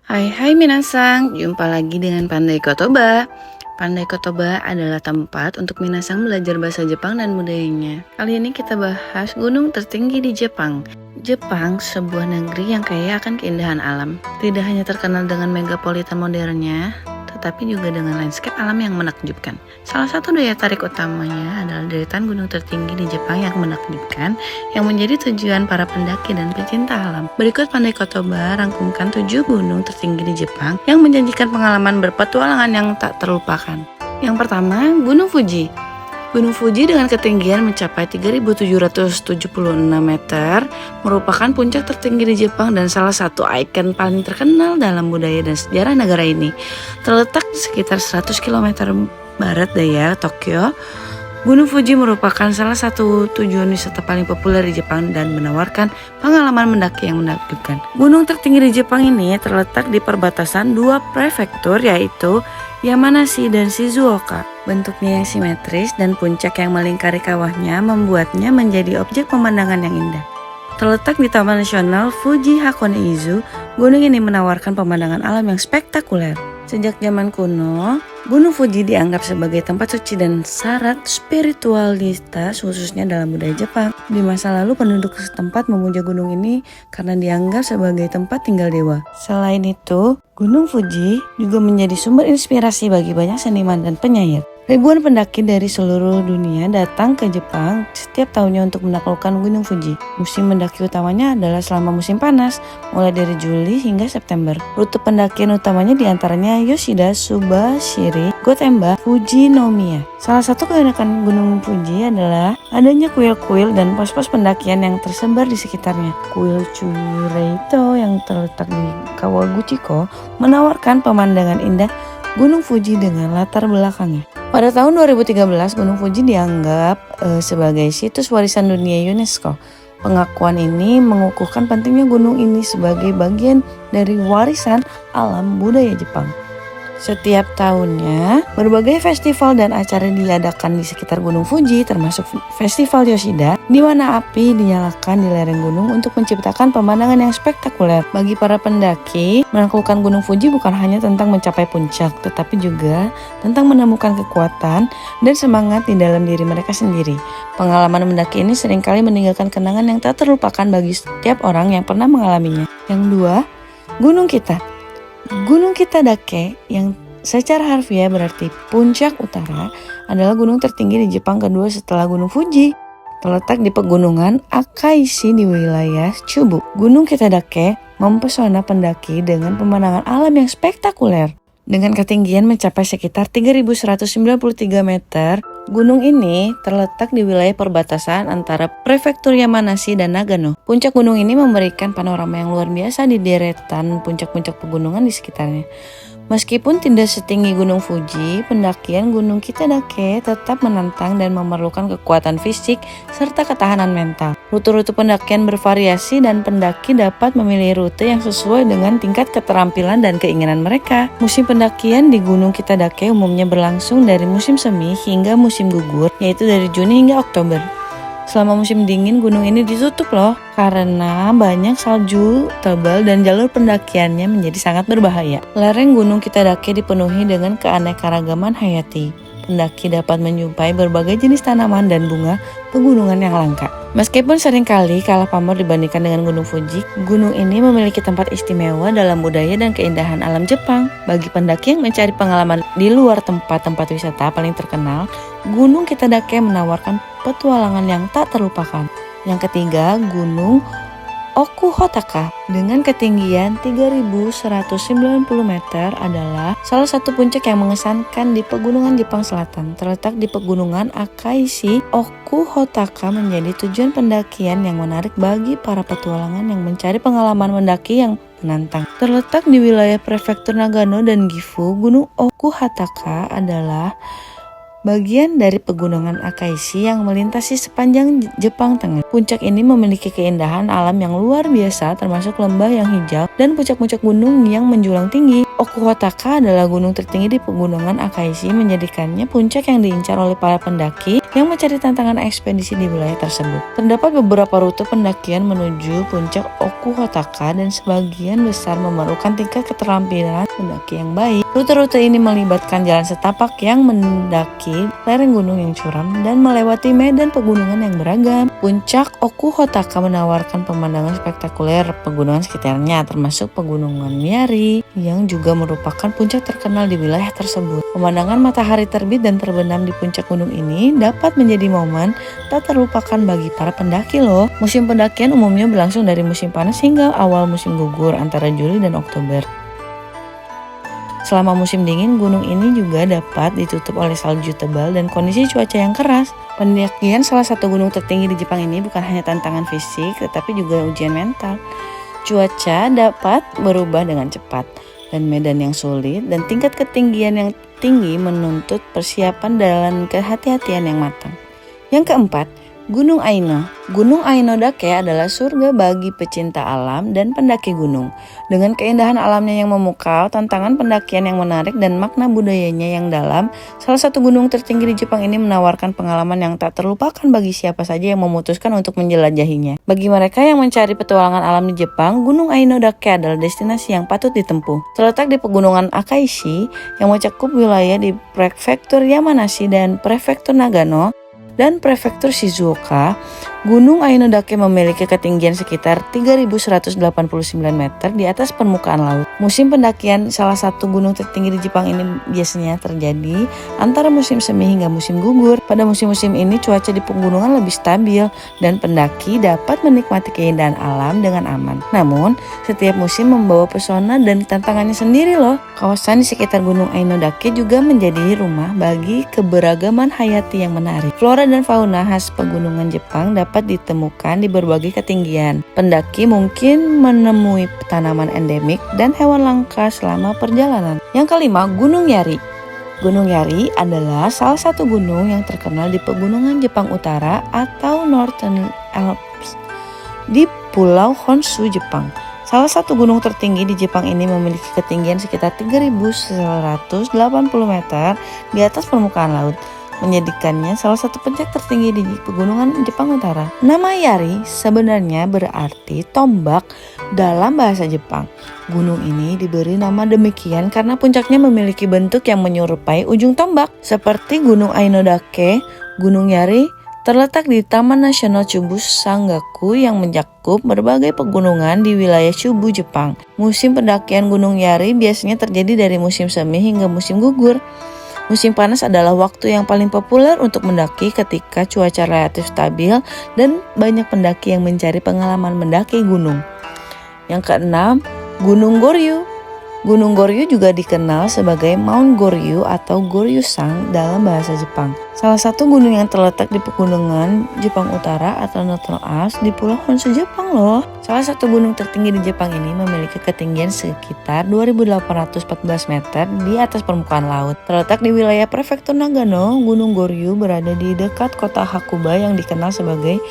Hai hai minasang, jumpa lagi dengan Pandai Kotoba. Pandai Kotoba adalah tempat untuk minasang belajar bahasa Jepang dan budayanya. Kali ini kita bahas gunung tertinggi di Jepang. Jepang, sebuah negeri yang kaya akan keindahan alam. Tidak hanya terkenal dengan megapolitan modernnya, tetapi juga dengan landscape alam yang menakjubkan. Salah satu daya tarik utamanya adalah deretan gunung tertinggi di Jepang yang menakjubkan, yang menjadi tujuan para pendaki dan pecinta alam. Berikut Pandai Kotoba rangkumkan 7 gunung tertinggi di Jepang yang menjanjikan pengalaman berpetualangan yang tak terlupakan. Yang pertama, Gunung Fuji. Gunung Fuji dengan ketinggian mencapai 3.776 meter merupakan puncak tertinggi di Jepang dan salah satu ikon paling terkenal dalam budaya dan sejarah negara ini. Terletak sekitar 100 km barat daya Tokyo, Gunung Fuji merupakan salah satu tujuan wisata paling populer di Jepang dan menawarkan pengalaman mendaki yang menakjubkan. Gunung tertinggi di Jepang ini terletak di perbatasan dua prefektur, yaitu Yamanashi dan Shizuoka. Bentuknya yang simetris dan puncak yang melingkari kawahnya membuatnya menjadi objek pemandangan yang indah. Terletak di Taman Nasional Fuji Hakone-Izu, gunung ini menawarkan pemandangan alam yang spektakuler. Sejak zaman kuno, Gunung Fuji dianggap sebagai tempat suci dan syarat spiritualitas khususnya dalam budaya Jepang. Di masa lalu penduduk setempat memuja gunung ini karena dianggap sebagai tempat tinggal dewa. Selain itu, Gunung Fuji juga menjadi sumber inspirasi bagi banyak seniman dan penyair. Ribuan pendaki dari seluruh dunia datang ke Jepang setiap tahunnya untuk menaklukkan Gunung Fuji. Musim mendaki utamanya adalah selama musim panas, mulai dari Juli hingga September. Rute pendakian utamanya diantaranya Yoshida, Subashiri, Gotemba, Fujinomiya. Salah satu keunikan Gunung Fuji adalah adanya kuil-kuil dan pos-pos pendakian yang tersebar di sekitarnya. Kuil Chureito yang terletak di Kawaguchiko menawarkan pemandangan indah Gunung Fuji dengan latar belakangnya. Pada tahun 2013, Gunung Fuji dianggap sebagai situs warisan dunia UNESCO. Pengakuan ini mengukuhkan pentingnya gunung ini sebagai bagian dari warisan alam budaya Jepang. Setiap tahunnya, berbagai festival dan acara diadakan di sekitar Gunung Fuji, termasuk Festival Yoshida, di mana api dinyalakan di lereng gunung untuk menciptakan pemandangan yang spektakuler. Bagi para pendaki, menaklukkan Gunung Fuji bukan hanya tentang mencapai puncak, tetapi juga tentang menemukan kekuatan dan semangat di dalam diri mereka sendiri. Pengalaman mendaki ini seringkali meninggalkan kenangan yang tak terlupakan bagi setiap orang yang pernah mengalaminya. Yang dua, Gunung Kita. Gunung Kitadake yang secara harfiah berarti puncak utara adalah gunung tertinggi di Jepang kedua setelah Gunung Fuji. Terletak di pegunungan Akaishi di wilayah Chubu. Gunung Kitadake mempesona pendaki dengan pemandangan alam yang spektakuler. Dengan ketinggian mencapai sekitar 3.193 meter, gunung ini terletak di wilayah perbatasan antara prefektur Yamanashi dan Nagano. Puncak gunung ini memberikan panorama yang luar biasa di deretan puncak-puncak pegunungan di sekitarnya. Meskipun tidak setinggi Gunung Fuji, pendakian Gunung Kitadake tetap menantang dan memerlukan kekuatan fisik serta ketahanan mental. Rute-rute pendakian bervariasi dan pendaki dapat memilih rute yang sesuai dengan tingkat keterampilan dan keinginan mereka. Musim pendakian di Gunung Kitadake umumnya berlangsung dari musim semi hingga musim gugur, yaitu dari Juni hingga Oktober. Selama musim dingin, gunung ini ditutup loh, karena banyak salju tebal dan jalur pendakiannya menjadi sangat berbahaya. Lereng Gunung Kitadake dipenuhi dengan keanekaragaman hayati. Pendaki dapat menjumpai berbagai jenis tanaman dan bunga pegunungan yang langka. Meskipun seringkali kalah pamor dibandingkan dengan Gunung Fuji, gunung ini memiliki tempat istimewa dalam budaya dan keindahan alam Jepang. Bagi pendaki yang mencari pengalaman di luar tempat-tempat wisata paling terkenal, Gunung Kitadake menawarkan petualangan yang tak terlupakan. Yang ketiga, Gunung Okuhotaka dengan ketinggian 3.190 meter adalah salah satu puncak yang mengesankan di pegunungan Jepang Selatan. Terletak di pegunungan Akaishi, Okuhotaka menjadi tujuan pendakian yang menarik bagi para petualangan yang mencari pengalaman mendaki yang menantang. Terletak di wilayah prefektur Nagano dan Gifu, Gunung Okuhotaka adalah bagian dari pegunungan Akaishi yang melintasi sepanjang Jepang Tengah. puncak ini memiliki keindahan alam yang luar biasa, termasuk lembah yang hijau dan puncak-puncak gunung yang menjulang tinggi. Okuhotaka adalah gunung tertinggi di pegunungan Akaishi, menjadikannya puncak yang diincar oleh para pendaki yang mencari tantangan ekspedisi di wilayah tersebut. Terdapat beberapa rute pendakian menuju puncak Okuhotaka dan sebagian besar memerlukan tingkat keterampilan pendaki yang baik. Rute-rute ini melibatkan jalan setapak yang mendaki lereng gunung yang curam dan melewati medan pegunungan yang beragam. Puncak Okuhotaka menawarkan pemandangan spektakuler pegunungan sekitarnya, termasuk pegunungan Miyari yang juga merupakan puncak terkenal di wilayah tersebut. Pemandangan matahari terbit dan terbenam di puncak gunung ini dapat menjadi momen tak terlupakan bagi para pendaki loh. Musim pendakian umumnya berlangsung dari musim panas hingga awal musim gugur antara Juli dan Oktober. Selama musim dingin, gunung ini juga dapat ditutup oleh salju tebal dan kondisi cuaca yang keras. Pendakian salah satu gunung tertinggi di Jepang ini bukan hanya tantangan fisik, tetapi juga ujian mental. Cuaca dapat berubah dengan cepat, dan medan yang sulit dan tingkat ketinggian yang tinggi menuntut persiapan dan kehati-hatian yang matang. Yang keempat, Gunung Aino. Gunung Aino Dake adalah surga bagi pecinta alam dan pendaki gunung. Dengan keindahan alamnya yang memukau, tantangan pendakian yang menarik dan makna budayanya yang dalam, salah satu gunung tertinggi di Jepang ini menawarkan pengalaman yang tak terlupakan bagi siapa saja yang memutuskan untuk menjelajahinya. Bagi mereka yang mencari petualangan alam di Jepang, Gunung Aino Dake adalah destinasi yang patut ditempuh. Terletak di pegunungan Akaishi yang mencakup wilayah di Prefektur Yamanashi dan Prefektur Nagano dan Prefektur Shizuoka, Gunung Aino Dake memiliki ketinggian sekitar 3.189 meter di atas permukaan laut. Musim pendakian salah satu gunung tertinggi di Jepang ini biasanya terjadi antara musim semi hingga musim gugur. Pada musim-musim ini cuaca di pegunungan lebih stabil dan pendaki dapat menikmati keindahan alam dengan aman. Namun, setiap musim membawa pesona dan tantangannya sendiri loh. Kawasan di sekitar Gunung Aino Dake juga menjadi rumah bagi keberagaman hayati yang menarik. Flora dan fauna khas pegunungan Jepang dapat ditemukan di berbagai ketinggian. Pendaki mungkin menemui tanaman endemik dan hewan langka selama perjalanan. Yang kelima, Gunung Yari. Gunung Yari adalah salah satu gunung yang terkenal di pegunungan Jepang Utara atau Northern Alps di Pulau Honshu, Jepang. Salah satu gunung tertinggi di Jepang ini memiliki ketinggian sekitar 3.180 meter di atas permukaan laut, menjadikannya salah satu puncak tertinggi di pegunungan Jepang Utara. Nama Yari sebenarnya berarti tombak dalam bahasa Jepang. Gunung ini diberi nama demikian karena puncaknya memiliki bentuk yang menyerupai ujung tombak. Seperti Gunung Aino Dake, Gunung Yari terletak di Taman Nasional Chubu Sangaku yang mencakup berbagai pegunungan di wilayah Chubu, Jepang. Musim pendakian Gunung Yari biasanya terjadi dari musim semi hingga musim gugur. Musim panas adalah waktu yang paling populer untuk mendaki ketika cuaca relatif stabil dan banyak pendaki yang mencari pengalaman mendaki gunung. Yang keenam, Gunung Goryu. Gunung Goryu juga dikenal sebagai Mount Goryu atau Goryusang dalam bahasa Jepang. Salah satu gunung yang terletak di pegunungan Jepang Utara atau Northern Alps di Pulau Honshu, Jepang loh. Salah satu gunung tertinggi di Jepang ini memiliki ketinggian sekitar 2.814 meter di atas permukaan laut. Terletak di wilayah Prefektur Nagano, Gunung Goryu berada di dekat kota Hakuba yang dikenal sebagai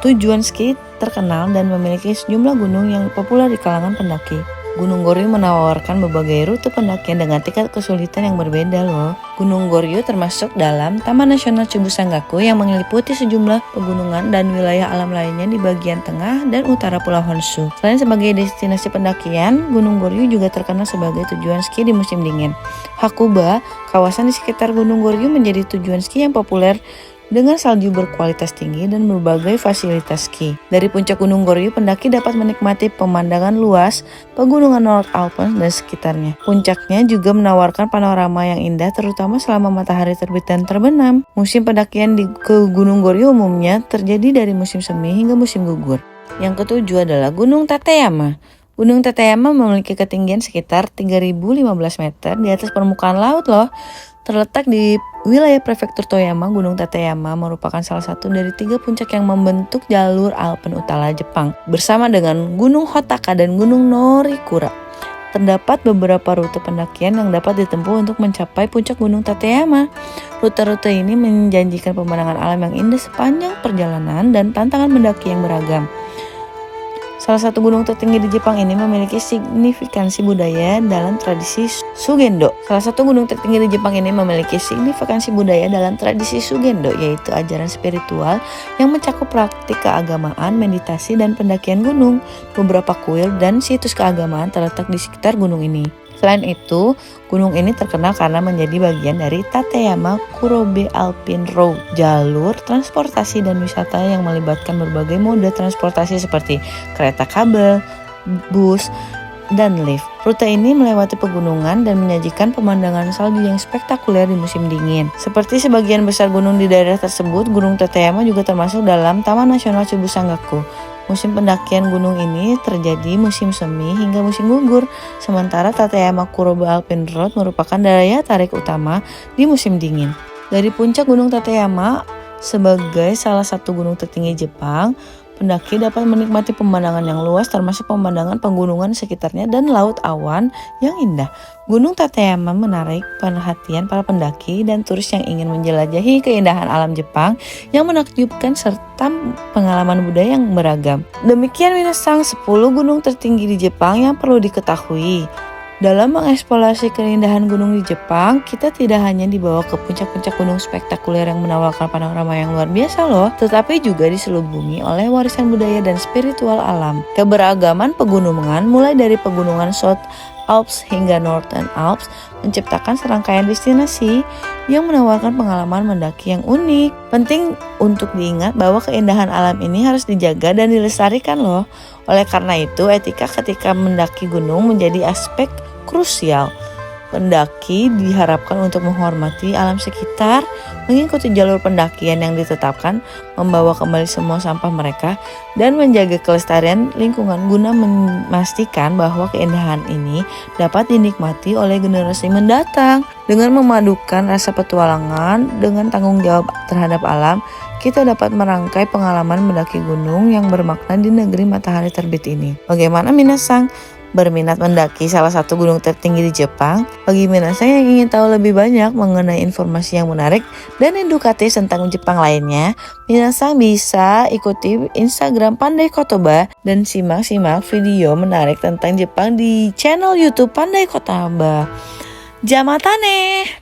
tujuan ski terkenal dan memiliki sejumlah gunung yang populer di kalangan pendaki. Gunung Goryu menawarkan berbagai rute pendakian dengan tingkat kesulitan yang berbeda loh. Gunung Goryu termasuk dalam Taman Nasional Chubu Sangaku yang meliputi sejumlah pegunungan dan wilayah alam lainnya di bagian tengah dan utara Pulau Honshu. Selain sebagai destinasi pendakian, Gunung Goryu juga terkenal sebagai tujuan ski di musim dingin. Hakuba, kawasan di sekitar Gunung Goryu menjadi tujuan ski yang populer dengan salju berkualitas tinggi dan berbagai fasilitas ski. Dari puncak Gunung Goryu, pendaki dapat menikmati pemandangan luas pegunungan North Alps dan sekitarnya. Puncaknya juga menawarkan panorama yang indah terutama selama matahari terbit dan terbenam. Musim pendakian ke Gunung Goryu umumnya terjadi dari musim semi hingga musim gugur. Yang ketujuh adalah Gunung Tateyama. Gunung Tateyama memiliki ketinggian sekitar 3.015 meter di atas permukaan laut loh. Terletak di wilayah Prefektur Toyama, Gunung Tateyama merupakan salah satu dari 3 puncak yang membentuk jalur Alpen Utara Jepang bersama dengan Gunung Hotaka dan Gunung Norikura. terdapat beberapa rute pendakian yang dapat ditempuh untuk mencapai puncak Gunung Tateyama. Rute-rute ini menjanjikan pemandangan alam yang indah sepanjang perjalanan dan tantangan mendaki yang beragam. Salah satu gunung tertinggi di Jepang ini memiliki signifikansi budaya dalam tradisi Shugendo. Yaitu ajaran spiritual yang mencakup praktik keagamaan, meditasi, dan pendakian gunung. Beberapa kuil dan situs keagamaan terletak di sekitar gunung ini. Selain itu, gunung ini terkenal karena menjadi bagian dari Tateyama Kurobe Alpine Road, jalur transportasi dan wisata yang melibatkan berbagai mode transportasi seperti kereta kabel, bus, dan lift. Rute ini melewati pegunungan dan menyajikan pemandangan salju yang spektakuler di musim dingin. Seperti sebagian besar gunung di daerah tersebut, Gunung Tateyama juga termasuk dalam Taman Nasional Chubusangaku. Musim pendakian gunung ini terjadi musim semi hingga musim gugur, sementara Tateyama Kurobe Alpine Road merupakan daya tarik utama di musim dingin. Dari puncak Gunung Tateyama sebagai salah satu gunung tertinggi Jepang, pendaki dapat menikmati pemandangan yang luas termasuk pemandangan pegunungan sekitarnya dan laut awan yang indah. Gunung Tateyama menarik perhatian para pendaki dan turis yang ingin menjelajahi keindahan alam Jepang yang menakjubkan serta pengalaman budaya yang beragam. Demikian minasang 10 gunung tertinggi di Jepang yang perlu diketahui. Dalam mengeksplorasi keindahan gunung di Jepang, kita tidak hanya dibawa ke puncak-puncak gunung spektakuler yang menawarkan panorama yang luar biasa loh, tetapi juga diselubungi oleh warisan budaya dan spiritual alam. Keberagaman pegunungan mulai dari pegunungan South Alps hingga Northern Alps menciptakan serangkaian destinasi yang menawarkan pengalaman mendaki yang unik. Penting untuk diingat bahwa keindahan alam ini harus dijaga dan dilestarikan loh. Oleh karena itu, etika ketika mendaki gunung menjadi aspek krusial. Pendaki diharapkan untuk menghormati alam sekitar, mengikuti jalur pendakian yang ditetapkan, membawa kembali semua sampah mereka, dan menjaga kelestarian lingkungan guna memastikan bahwa keindahan ini dapat dinikmati oleh generasi mendatang. Dengan memadukan rasa petualangan dengan tanggung jawab terhadap alam, kita dapat merangkai pengalaman mendaki gunung yang bermakna di negeri matahari terbit ini. Bagaimana minasang? Berminat mendaki salah satu gunung tertinggi di Jepang? Bagi minasang yang ingin tahu lebih banyak mengenai informasi yang menarik dan edukatif tentang Jepang lainnya, minasang bisa ikuti Instagram Pandai Kotoba dan simak-simak video menarik tentang Jepang di channel YouTube Pandai Kotoba. Jamatane!